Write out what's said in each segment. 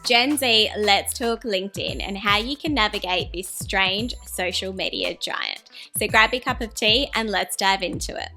Gen Z, let's talk LinkedIn and how you can navigate this strange social media giant. So grab your cup of tea and let's dive into it.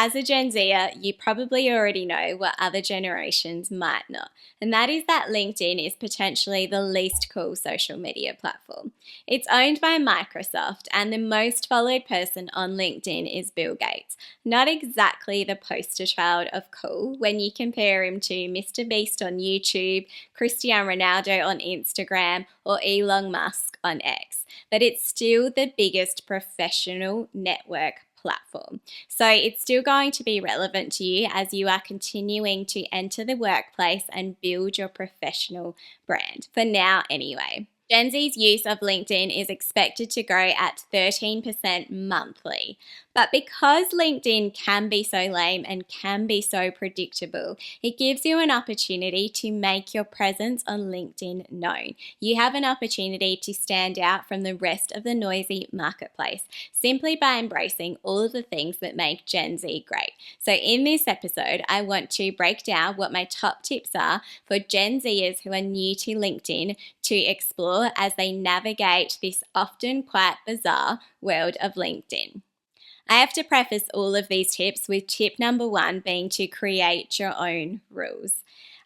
As a Gen Zer, you probably already know what other generations might not, and that is that LinkedIn is potentially the least cool social media platform. It's owned by Microsoft, and the most followed person on LinkedIn is Bill Gates. Not exactly the poster child of cool when you compare him to Mr. Beast on YouTube, Cristiano Ronaldo on Instagram, or Elon Musk on X, but it's still the biggest professional network platform. So it's still going to be relevant to you as you are continuing to enter the workplace and build your professional brand, for now anyway. Gen Z's use of LinkedIn is expected to grow at 13% monthly. But because LinkedIn can be so lame and can be so predictable, it gives you an opportunity to make your presence on LinkedIn known. You have an opportunity to stand out from the rest of the noisy marketplace simply by embracing all of the things that make Gen Z great. So in this episode, I want to break down what my top tips are for Gen Zers who are new to LinkedIn to explore as they navigate this often quite bizarre world of LinkedIn. I have to preface all of these tips with tip number 1 being to create your own rules.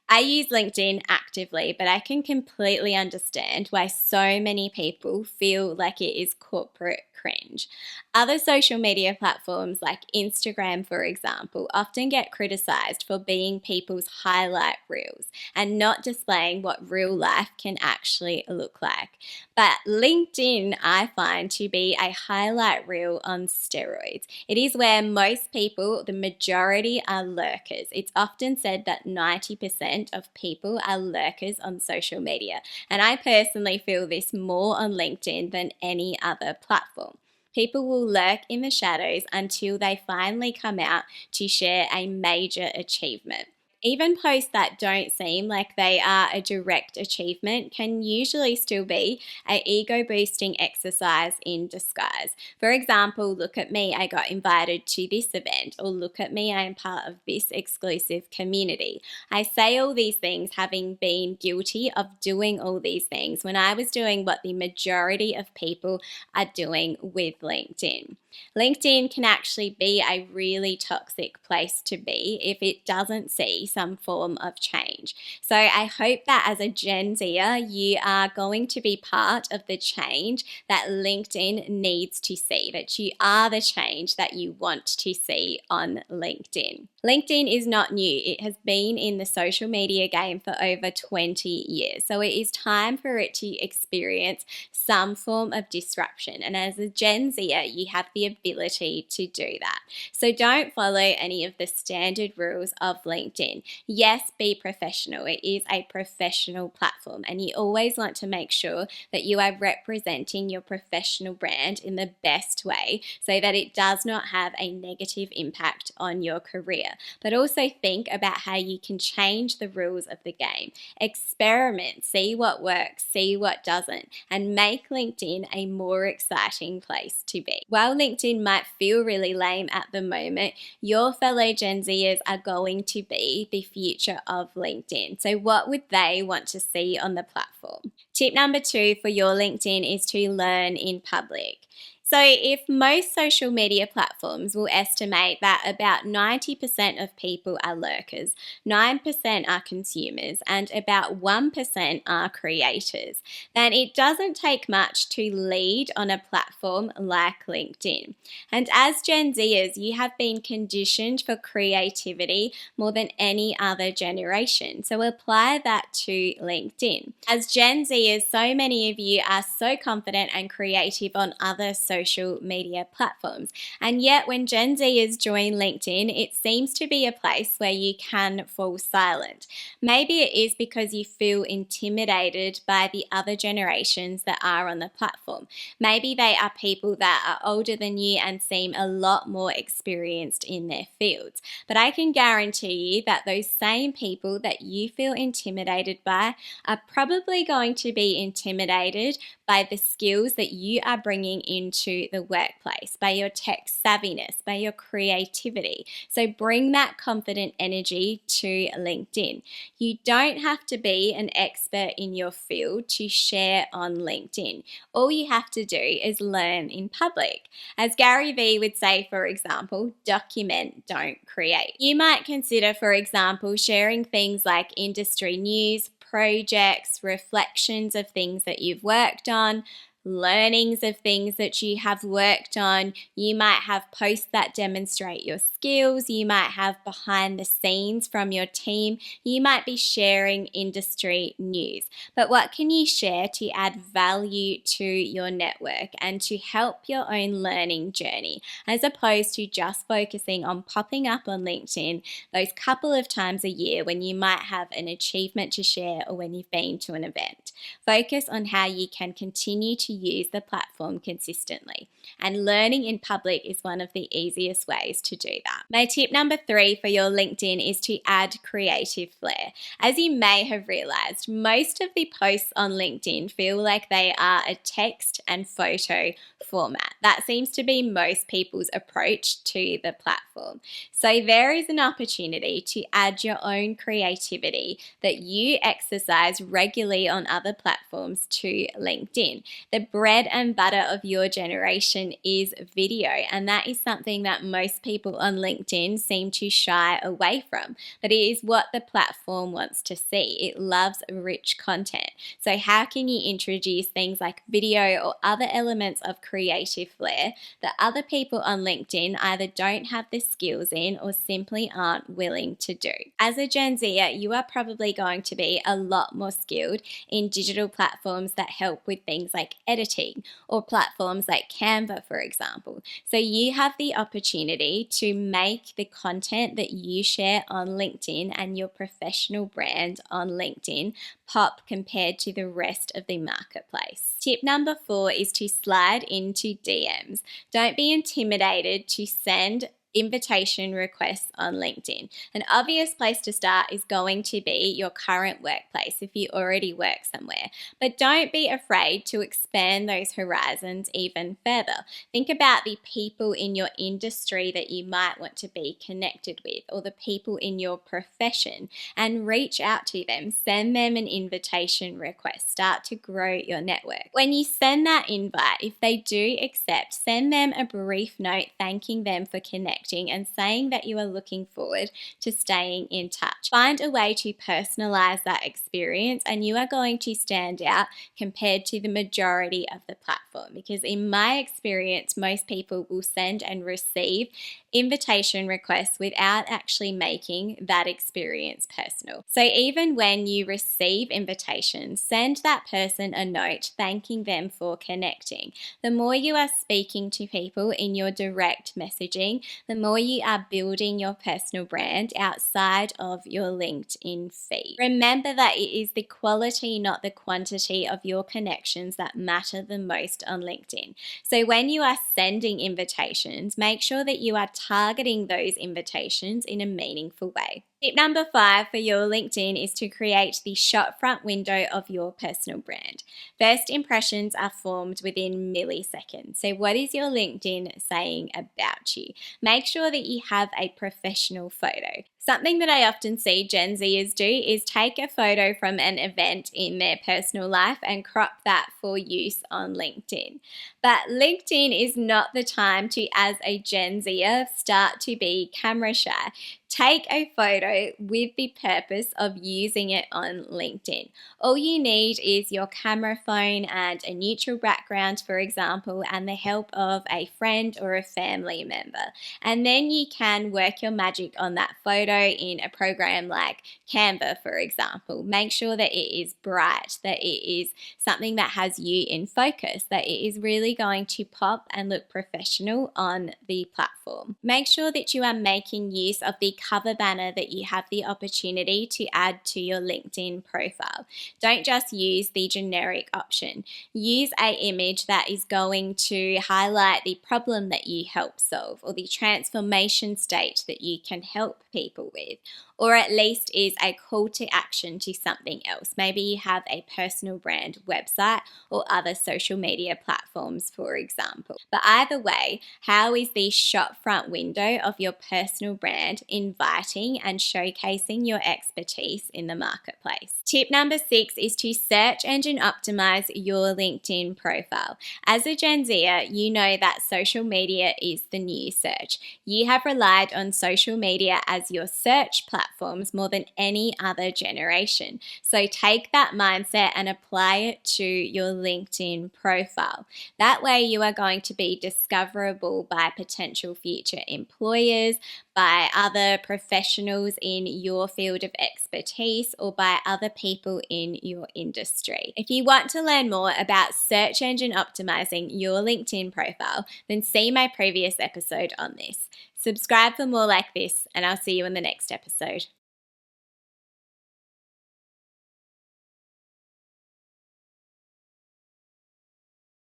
I use LinkedIn actively, but I can completely understand why so many people feel like it is corporate cringe. Other social media platforms like Instagram, for example, often get criticized for being people's highlight reels and not displaying what real life can actually look like. But LinkedIn, I find to be a highlight reel on steroids. It is where most people, the majority, are lurkers. It's often said that 90% of people are lurkers on social media, and I personally feel this more on LinkedIn than any other platform. People will lurk in the shadows until they finally come out to share a major achievement. Even posts that don't seem like they are a direct achievement can usually still be an ego-boosting exercise in disguise. For example, look at me, I got invited to this event, or look at me, I am part of this exclusive community. I say all these things having been guilty of doing all these things when I was doing what the majority of people are doing with LinkedIn. LinkedIn can actually be a really toxic place to be if it doesn't see some form of change. So I hope that as a Gen Zer, you are going to be part of the change that LinkedIn needs to see, that you are the change that you want to see on LinkedIn. LinkedIn is not new. It has been in the social media game for over 20 years. So it is time for it to experience some form of disruption. And as a Gen Zer, you have the ability to do that. So don't follow any of the standard rules of LinkedIn. Yes, be professional. It is a professional platform, and you always want to make sure that you are representing your professional brand in the best way so that it does not have a negative impact on your career. But also think about how you can change the rules of the game. Experiment, see what works, see what doesn't, and make LinkedIn a more exciting place to be. While LinkedIn might feel really lame at the moment, your fellow Gen Zers are going to be the future of LinkedIn. So what would they want to see on the platform? Tip number 2 for your LinkedIn is to learn in public. So if most social media platforms will estimate that about 90% of people are lurkers, 9% are consumers, and about 1% are creators, then it doesn't take much to lead on a platform like LinkedIn. And as Gen Zers, you have been conditioned for creativity more than any other generation. So apply that to LinkedIn. As Gen Zers, so many of you are so confident and creative on other social media platforms. And yet when Gen Zers join LinkedIn, it seems to be a place where you can fall silent. Maybe it is because you feel intimidated by the other generations that are on the platform. Maybe they are people that are older than you and seem a lot more experienced in their fields. But I can guarantee you that those same people that you feel intimidated by are probably going to be intimidated by the skills that you are bringing into to the workplace, by your tech savviness, by your creativity. So bring that confident energy to LinkedIn. You don't have to be an expert in your field to share on LinkedIn. All you have to do is learn in public. As Gary Vee would say, for example, document, don't create. You might consider, for example, sharing things like industry news, projects, reflections of things that you've worked on, learnings of things that you have worked on. You might have posts that demonstrate your skills. You might have behind the scenes from your team. You might be sharing industry news. But what can you share to add value to your network and to help your own learning journey, as opposed to just focusing on popping up on LinkedIn those couple of times a year when you might have an achievement to share or when you've been to an event? Focus on how you can continue to use the platform consistently. And learning in public is one of the easiest ways to do that. My tip number 3 for your LinkedIn is to add creative flair. As you may have realized, most of the posts on LinkedIn feel like they are a text and photo format. That seems to be most people's approach to the platform. So there is an opportunity to add your own creativity that you exercise regularly on other platforms to LinkedIn. The bread and butter of your generation is video, and that is something that most people on LinkedIn seem to shy away from. But it is what the platform wants to see. It loves rich content. So how can you introduce things like video or other elements of creative flair that other people on LinkedIn either don't have the skills in or simply aren't willing to do? As a Gen Zer, you are probably going to be a lot more skilled in digital platforms that help with things like editing, or platforms like Canva, for example. So you have the opportunity to make the content that you share on LinkedIn and your professional brand on LinkedIn pop compared to the rest of the marketplace. Tip number 4 is to slide into DMs. Don't be intimidated to send invitation requests on LinkedIn. An obvious place to start is going to be your current workplace if you already work somewhere. But don't be afraid to expand those horizons even further. Think about the people in your industry that you might want to be connected with, or the people in your profession, and reach out to them. Send them an invitation request. Start to grow your network. When you send that invite, if they do accept, send them a brief note thanking them for connecting and saying that you are looking forward to staying in touch. Find a way to personalize that experience, and you are going to stand out compared to the majority of the platform, because in my experience, most people will send and receive invitation requests without actually making that experience personal. So even when you receive invitations, send that person a note thanking them for connecting. The more you are speaking to people in your direct messaging, the more you are building your personal brand outside of your LinkedIn feed. Remember that it is the quality, not the quantity of your connections that matter the most on LinkedIn. So when you are sending invitations, make sure that you are targeting those invitations in a meaningful way. Tip number 5 for your LinkedIn is to create the shot front window of your personal brand. First impressions are formed within milliseconds. So what is your LinkedIn saying about you? Make sure that you have a professional photo. Something that I often see Gen Zers do is take a photo from an event in their personal life and crop that for use on LinkedIn. But LinkedIn is not the time to, as a Gen Zer, start to be camera shy. Take a photo with the purpose of using it on LinkedIn. All you need is your camera phone and a neutral background, for example, and the help of a friend or a family member. And then you can work your magic on that photo in a program like Canva, for example. Make sure that it is bright, that it is something that has you in focus, that it is really going to pop and look professional on the platform. Make sure that you are making use of the cover banner that you have the opportunity to add to your LinkedIn profile. Don't just use the generic option. Use an image that is going to highlight the problem that you help solve, or the transformation state that you can help people with, or at least is a call to action to something else. Maybe you have a personal brand website or other social media platforms, for example. But either way, how is the shop front window of your personal brand inviting and showcasing your expertise in the marketplace? Tip number 6 is to search engine optimize your LinkedIn profile. As a Gen Zer, you know that social media is the new search. You have relied on social media as your search platforms more than any other generation. So take that mindset and apply it to your LinkedIn profile. That way you are going to be discoverable by potential future employers, by other professionals in your field of expertise, or by other people in your industry. If you want to learn more about search engine optimizing your LinkedIn profile, then see my previous episode on this. Subscribe for more like this, and I'll see you in the next episode.